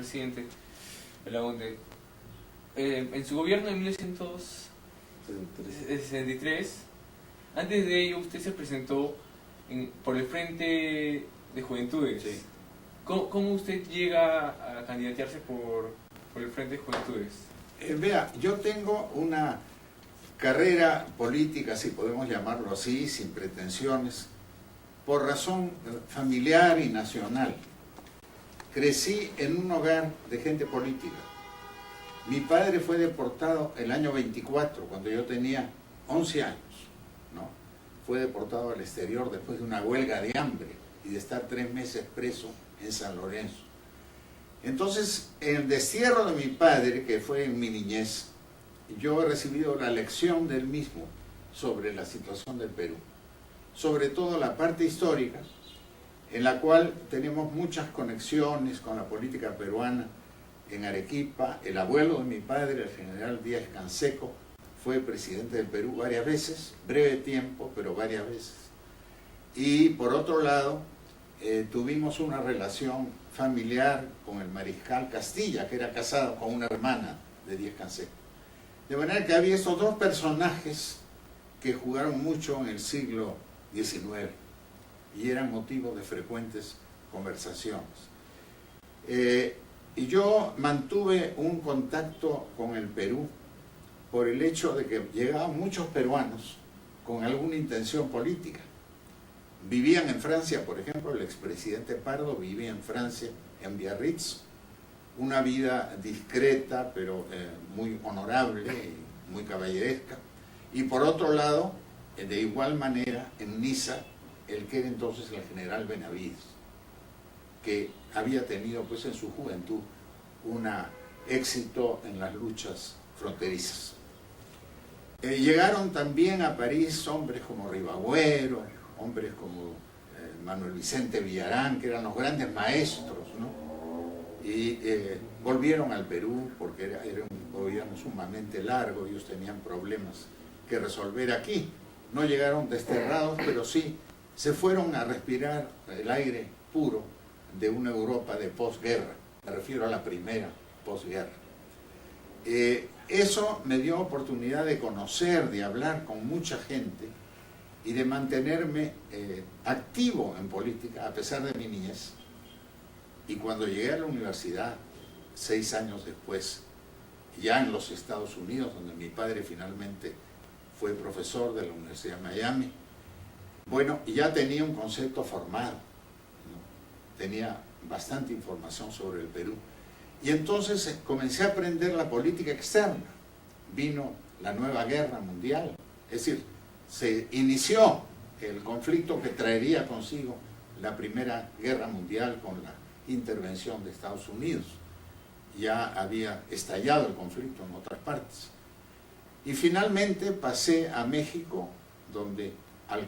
presidente de la ONDE. En su gobierno en 1963, antes de ello usted se presentó por el Frente de Juventudes. Sí. ¿Cómo usted llega a candidatearse por el Frente de Juventudes? Vea, yo tengo una carrera política, si podemos llamarlo así, sin pretensiones, por razón familiar y nacional. Crecí en un hogar de gente política. Mi padre fue deportado el año 24, cuando yo tenía 11 años, ¿no? Fue deportado al exterior después de una huelga de hambre y de estar 3 meses preso en San Lorenzo. Entonces, en el destierro de mi padre, que fue en mi niñez, yo he recibido la lección del mismo sobre la situación del Perú, sobre todo la parte histórica, en la cual tenemos muchas conexiones con la política peruana. En Arequipa, el abuelo de mi padre, el general Díaz Canseco, fue presidente del Perú varias veces, breve tiempo, pero varias veces. Y por otro lado, tuvimos una relación familiar con el mariscal Castilla, que era casado con una hermana de Díaz Canseco. De manera que había estos dos personajes que jugaron mucho en el siglo XIX y eran motivo de frecuentes conversaciones. Y yo mantuve un contacto con el Perú por el hecho de que llegaban muchos peruanos con alguna intención política. Vivían en Francia, por ejemplo, el expresidente Pardo vivía en Francia, en Biarritz, una vida discreta, pero muy honorable y muy caballeresca. Y por otro lado, de igual manera, en Niza, el que era entonces el general Benavides, que había tenido pues en su juventud un éxito en las luchas fronterizas. Llegaron también a París hombres como Ribagüero, hombres como Manuel Vicente Villarán, que eran los grandes maestros, ¿no? Y volvieron al Perú porque era un gobierno sumamente largo, ellos tenían problemas que resolver aquí. No llegaron desterrados, pero sí se fueron a respirar el aire puro de una Europa de posguerra. Me refiero a la primera posguerra. Eso me dio oportunidad de conocer, de hablar con mucha gente y de mantenerme activo en política a pesar de mi niñez. Y cuando llegué a la universidad, 6 años después, ya en los Estados Unidos, donde mi padre finalmente fue profesor de la Universidad de Miami, bueno, ya tenía un concepto formado, ¿no? Tenía bastante información sobre el Perú. Y entonces comencé a aprender la política externa. Vino la nueva guerra mundial, es decir, se inició el conflicto que traería consigo la primera guerra mundial con la intervención de Estados Unidos. Ya había estallado el conflicto en otras partes. Y finalmente pasé a México, donde al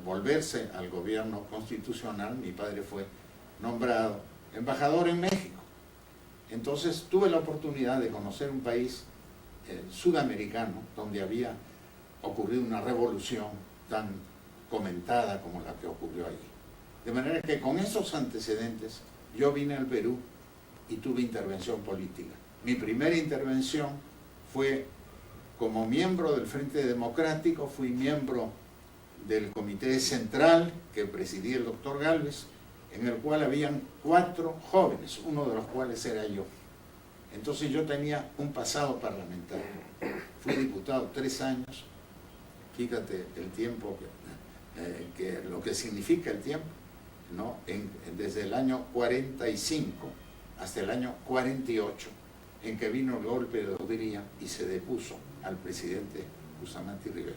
volverse al gobierno constitucional, mi padre fue nombrado embajador en México. Entonces tuve la oportunidad de conocer un país sudamericano donde había ocurrido una revolución tan comentada como la que ocurrió allí. De manera que con esos antecedentes yo vine al Perú y tuve intervención política. Mi primera intervención fue como miembro del Frente Democrático, fui miembro del Comité Central que presidía el doctor Gálvez, en el cual habían 4 jóvenes, uno de los cuales era yo. Entonces yo tenía un pasado parlamentario. Fui diputado 3 años, fíjate el tiempo, lo que significa el tiempo, ¿no? Desde el año 45 hasta el año 48, en que vino el golpe de Odría y se depuso al presidente Bustamante Rivera.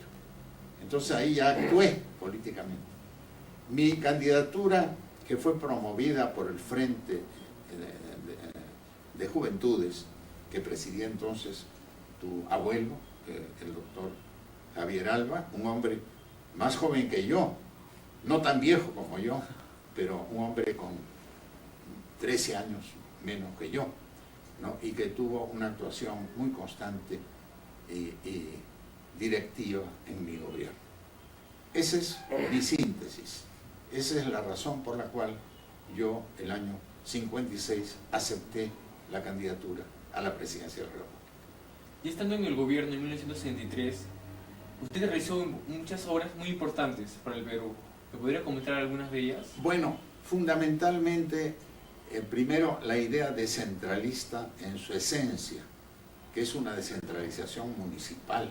Entonces ahí ya actué políticamente. Mi candidatura, que fue promovida por el Frente de Juventudes, que presidía entonces tu abuelo, el doctor Javier Alba, un hombre más joven que yo, no tan viejo como yo, pero un hombre con 13 años menos que yo, ¿no? Y que tuvo una actuación muy constante y directiva en mi gobierno. Esa es mi síntesis. Esa es la razón por la cual yo, el año 56 acepté la candidatura a la presidencia del República. Y estando en el gobierno en 1963, usted realizó muchas obras muy importantes para el Perú. ¿Me podría comentar algunas de ellas? Bueno, fundamentalmente, primero la idea descentralista en su esencia, que es una descentralización municipal,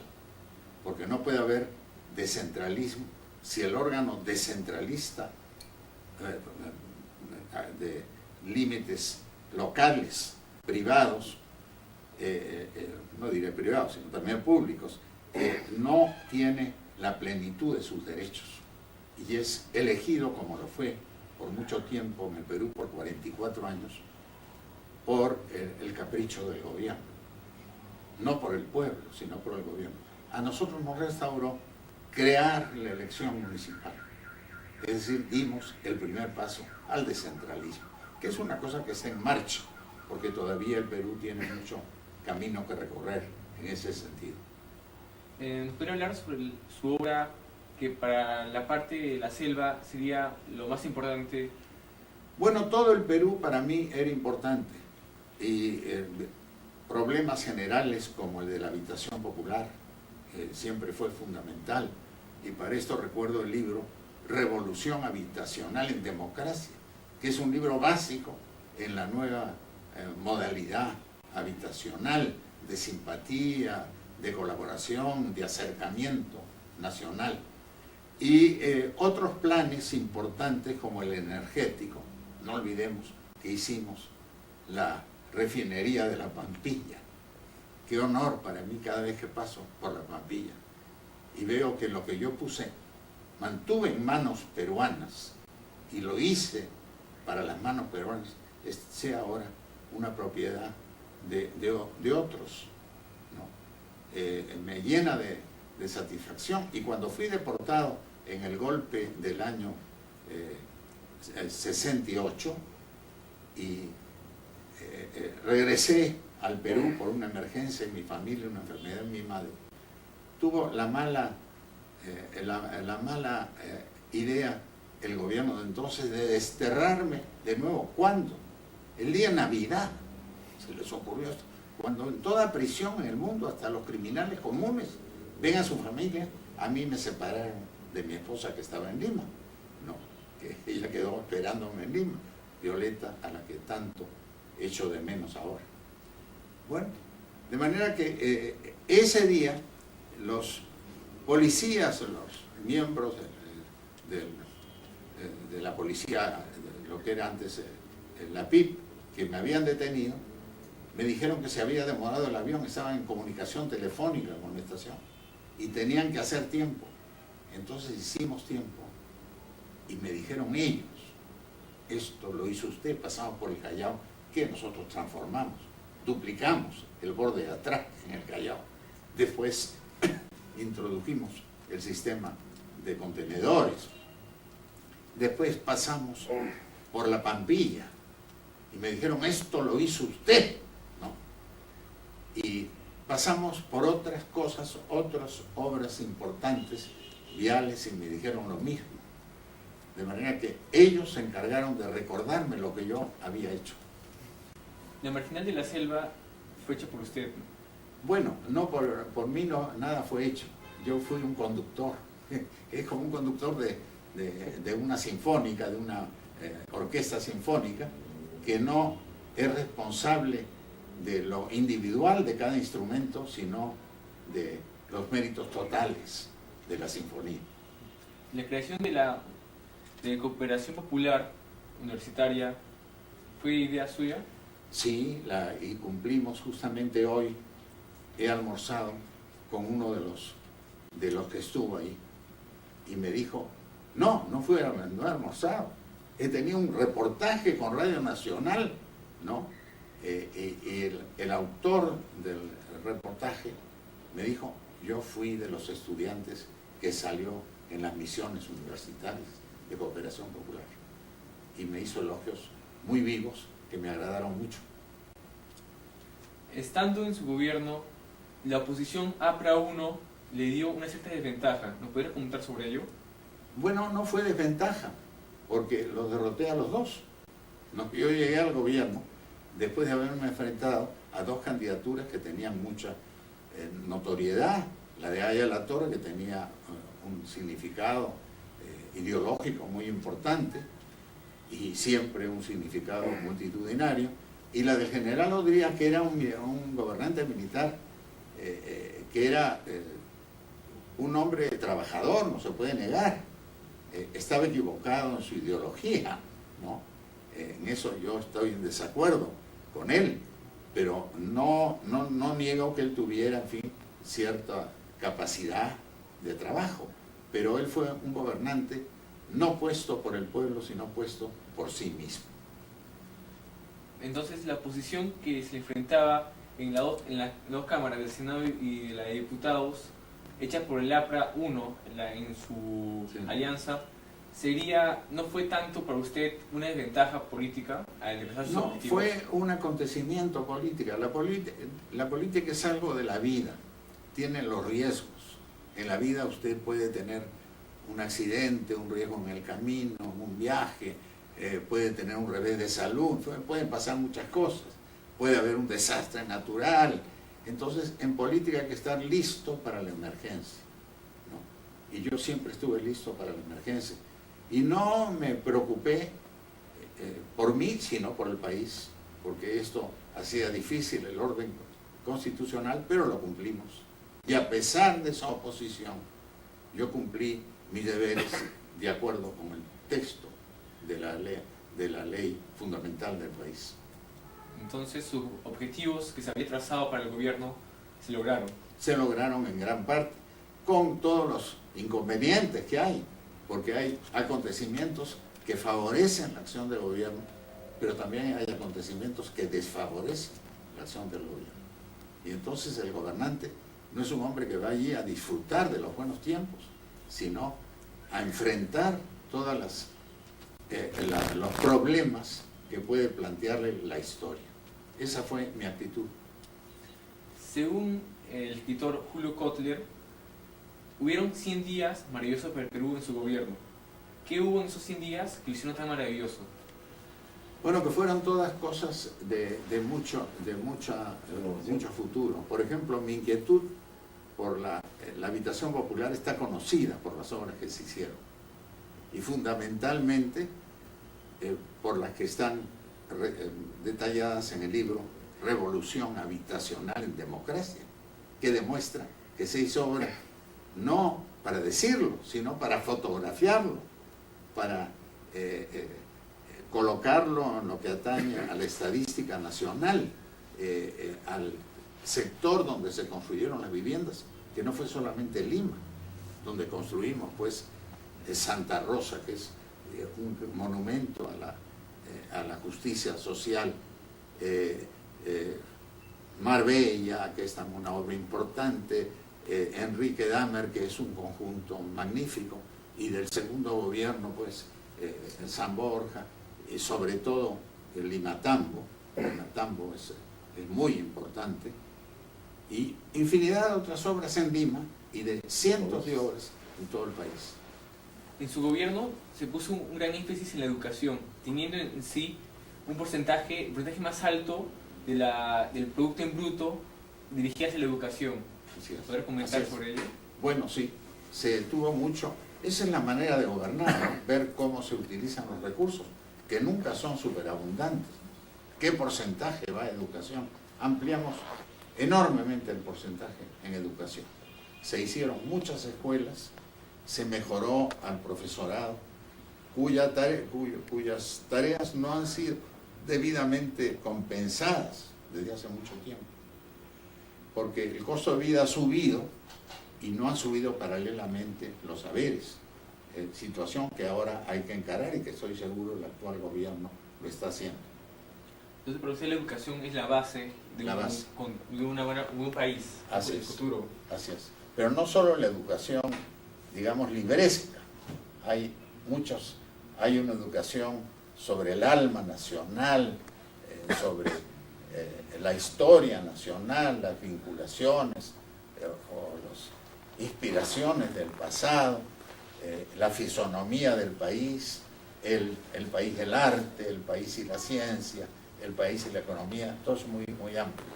porque no puede haber descentralismo si el órgano descentralista de límites locales, privados, no diré privados, sino también públicos, no tiene la plenitud de sus derechos y es elegido, como lo fue por mucho tiempo en el Perú, por 44 años, por el capricho del gobierno, no por el pueblo, sino por el gobierno. A nosotros nos restauró crear la elección municipal, es decir, dimos el primer paso al descentralismo, que es una cosa que está en marcha, porque todavía el Perú tiene mucho camino que recorrer en ese sentido. ¿Nos podría hablar sobre su obra, que para la parte de la selva sería lo más importante? Bueno, todo el Perú para mí era importante y problemas generales como el de la habitación popular siempre fue fundamental, y para esto recuerdo el libro Revolución Habitacional en Democracia, que es un libro básico en la nueva modalidad habitacional de simpatía, de colaboración, de acercamiento nacional. Y otros planes importantes como el energético. No olvidemos que hicimos la refinería de la Pampilla. Qué honor para mí cada vez que paso por la Pampilla y veo que lo que yo puse mantuve en manos peruanas y lo hice para las manos peruanas, sea ahora una propiedad de otros, ¿no? Me llena de satisfacción. Y cuando fui deportado en el golpe del año 68 y regresé al Perú por una emergencia en mi familia, una enfermedad en mi madre, tuvo la mala idea el gobierno de entonces de desterrarme de nuevo. ¿Cuándo? El día de Navidad se les ocurrió esto, cuando en toda prisión en el mundo, hasta los criminales comunes, ven a su familia. A mí me separaron de mi esposa que estaba en Lima, no, que ella quedó esperándome en Lima, Violeta, a la que tanto echo de menos ahora. Bueno, de manera que ese día los policías, los miembros de la policía, lo que era antes la PIP, que me habían detenido, me dijeron que se había demorado el avión, estaba en comunicación telefónica con la estación y tenían que hacer tiempo. Entonces hicimos tiempo y me dijeron ellos, esto lo hizo usted, pasamos por el Callao, que nosotros transformamos, duplicamos el borde de atrás en el Callao. Después introdujimos el sistema de contenedores. Después pasamos por la Pampilla y me dijeron, esto lo hizo usted, ¿no? Y pasamos por otras cosas, otras obras importantes, viales, y me dijeron lo mismo. De manera que ellos se encargaron de recordarme lo que yo había hecho. La marginal de la selva fue hecha por usted, ¿no? Bueno, no por mí no, nada fue hecho. Yo fui un conductor. Es como un conductor de una sinfónica, de una orquesta sinfónica, que no es responsable de lo individual de cada instrumento, sino de los méritos totales de la sinfonía. La creación de la cooperación popular universitaria fue idea suya. Sí, y cumplimos. Justamente hoy he almorzado con uno de los que estuvo ahí y me dijo, no he almorzado, he tenido un reportaje con Radio Nacional, ¿no? Y el autor del reportaje me dijo, yo fui de los estudiantes que salió en las misiones universitarias de cooperación popular, y me hizo elogios muy vivos que me agradaron mucho. Estando en su gobierno, la oposición APRA 1 le dio una cierta desventaja. ¿Nos podría comentar sobre ello? Bueno, no fue desventaja, porque los derroté a los dos. No, yo llegué al gobierno después de haberme enfrentado a dos candidaturas que tenían mucha notoriedad. La de Aya La Torre, que tenía un significado ideológico muy importante y siempre un significado multitudinario, y la del general Odría, que era un gobernante militar, que era un hombre trabajador, no se puede negar. Estaba equivocado en su ideología, ¿no? En eso yo estoy en desacuerdo con él, pero no niego que él tuviera, en fin, cierta capacidad de trabajo, pero él fue un gobernante no puesto por el pueblo, sino puesto por sí mismo. Entonces la posición que se enfrentaba en las dos cámaras del Senado y de la de Diputados, hecha por el APRA 1 en su alianza, no fue tanto para usted una desventaja política al alcanzar sus objetivos. Fue un acontecimiento político. La política es algo de la vida, tiene los riesgos. En la vida usted puede tener un accidente, un riesgo en el camino, un viaje, puede tener un revés de salud, pueden pasar muchas cosas, puede haber un desastre natural. Entonces, en política hay que estar listo para la emergencia, ¿no? Y yo siempre estuve listo para la emergencia. Y no me preocupé por mí, sino por el país, porque esto hacía difícil el orden constitucional, pero lo cumplimos. Y a pesar de esa oposición, yo cumplí mis deberes de acuerdo con el texto de la ley fundamental del país. Entonces sus objetivos que se había trazado para el gobierno se lograron. Se lograron en gran parte, con todos los inconvenientes que hay, porque hay acontecimientos que favorecen la acción del gobierno, pero también hay acontecimientos que desfavorecen la acción del gobierno. Y entonces el gobernante no es un hombre que va allí a disfrutar de los buenos tiempos, sino a enfrentar todos los problemas que puede plantearle la historia. Esa fue mi actitud. Según el escritor Julio Kotler, hubieron 100 días maravillosos para el Perú en su gobierno. ¿Qué hubo en esos 100 días que lo hicieron tan maravilloso? Bueno, que fueron todas cosas de mucho futuro. Por ejemplo, mi inquietud por la habitación popular está conocida por las obras que se hicieron. Y fundamentalmente por las que están detalladas en el libro Revolución Habitacional en Democracia, que demuestra que se hizo obra no para decirlo, sino para fotografiarlo, para colocarlo en lo que atañe a la estadística nacional, al sector donde se construyeron las viviendas, que no fue solamente Lima, donde construimos pues Santa Rosa, que es un monumento a la justicia social, Marbella, que es también una obra importante, Enrique Dahmer, que es un conjunto magnífico, y del segundo gobierno pues San Borja, y sobre todo el Limatambo. Limatambo es muy importante, y infinidad de otras obras en Lima y de cientos de obras en todo el país. En su gobierno se puso un gran énfasis en la educación, teniendo en sí un porcentaje más alto del Producto en Bruto dirigido hacia la educación. ¿Podrías comentar sobre ello? Bueno, sí, se tuvo mucho. Esa es la manera de gobernar, ¿no? Ver cómo se utilizan los recursos, que nunca son superabundantes. ¿Qué porcentaje va a educación? Ampliamos enormemente el porcentaje en educación. Se hicieron muchas escuelas, se mejoró al profesorado, cuyas tareas no han sido debidamente compensadas desde hace mucho tiempo, porque el costo de vida ha subido y no han subido paralelamente los saberes, situación que ahora hay que encarar y que estoy seguro el actual gobierno lo está haciendo. Entonces, para usted la educación es la base de un buen país, del futuro. Así es. Pero no solo la educación, digamos, libresca. Hay una educación sobre el alma nacional, sobre la historia nacional, las vinculaciones o las inspiraciones del pasado, la fisonomía del país, el país del arte, el país y la ciencia, el país y la economía, todo es muy, muy amplio.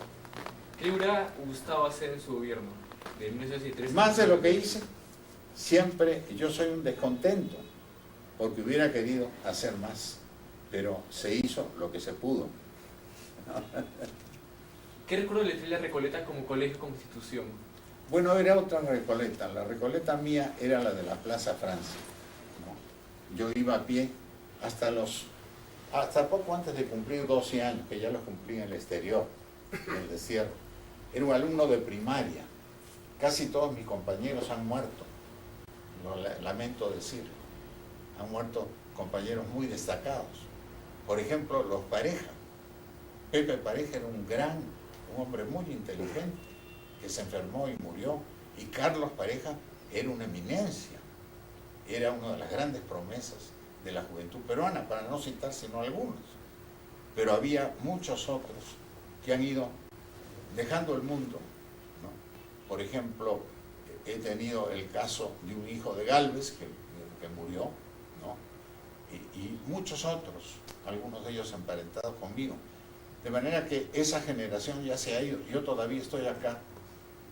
¿Qué le hubiera gustado hacer en su gobierno de 1913? Más de lo que hice, siempre yo soy un descontento, porque hubiera querido hacer más, pero se hizo lo que se pudo. ¿Qué recuerdo le trae la Recoleta como colegio como institución? Bueno, era otra Recoleta. La Recoleta mía era la de la Plaza Francia, ¿no? Yo iba a pie hasta poco antes de cumplir 12 años, que ya los cumplí en el exterior, en el desierto. Era un alumno de primaria. Casi todos mis compañeros han muerto. Lo lamento decirlo. Han muerto compañeros muy destacados. Por ejemplo, los Pareja. Pepe Pareja era un hombre muy inteligente, que se enfermó y murió. Y Carlos Pareja era una eminencia. Era una de las grandes promesas de la juventud peruana, para no citar sino algunos. Pero había muchos otros que han ido dejando el mundo, ¿no? Por ejemplo, he tenido el caso de un hijo de Gálvez que murió, ¿no? Y muchos otros, algunos de ellos emparentados conmigo. De manera que esa generación ya se ha ido. Yo todavía estoy acá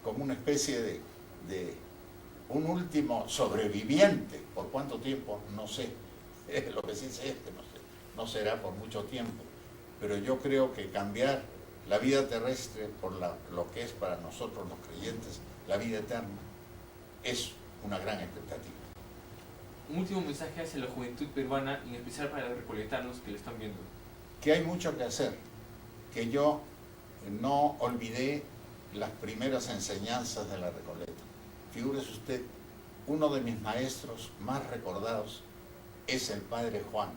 como una especie de un último sobreviviente. ¿Por cuánto tiempo? No sé. Lo que sí sé es que no será por mucho tiempo. Pero yo creo que cambiar la vida terrestre por lo que es para nosotros los creyentes la vida eterna es una gran expectativa. Un último mensaje hacia la juventud peruana, en especial para los recoletanos que lo están viendo. Que hay mucho que hacer, que yo no olvidé las primeras enseñanzas de la Recoleta. Figúrese usted, uno de mis maestros más recordados es el padre Juan,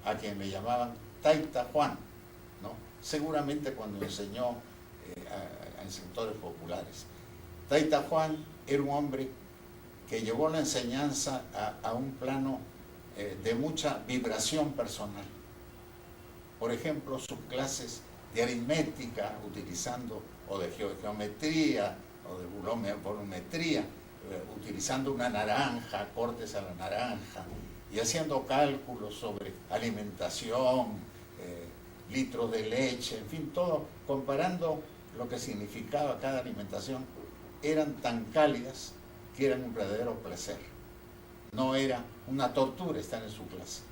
a quien me llamaban Taita Juan, ¿no? Seguramente cuando enseñó en sectores populares. Taita Juan era un hombre que llevó la enseñanza a un plano de mucha vibración personal. Por ejemplo, sus clases de aritmética, utilizando, o de geometría, o de volumetría, utilizando una naranja, cortes a la naranja, y haciendo cálculos sobre alimentación, litros de leche, en fin, todo, comparando lo que significaba cada alimentación, eran tan cálidas que eran un verdadero placer. No era una tortura estar en su clase.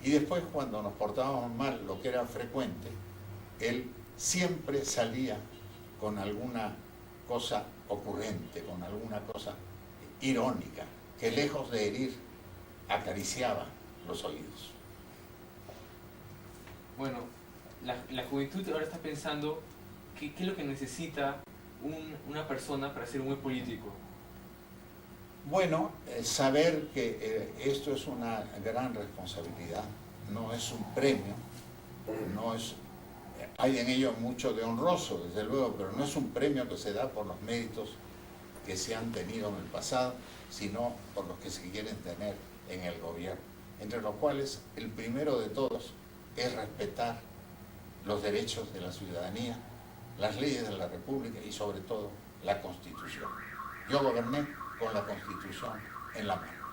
Y después, cuando nos portábamos mal, lo que era frecuente, él siempre salía con alguna cosa ocurrente, con alguna cosa irónica, que lejos de herir, acariciaba los oídos. Bueno, la juventud ahora está pensando qué es lo que necesita una persona para ser un buen político. Bueno, saber que esto es una gran responsabilidad, no es un premio, hay en ello mucho de honroso, desde luego, pero no es un premio que se da por los méritos que se han tenido en el pasado, sino por los que se quieren tener en el gobierno, entre los cuales el primero de todos es respetar los derechos de la ciudadanía, las leyes de la República y sobre todo la Constitución. Yo goberné con la Constitución en la mano.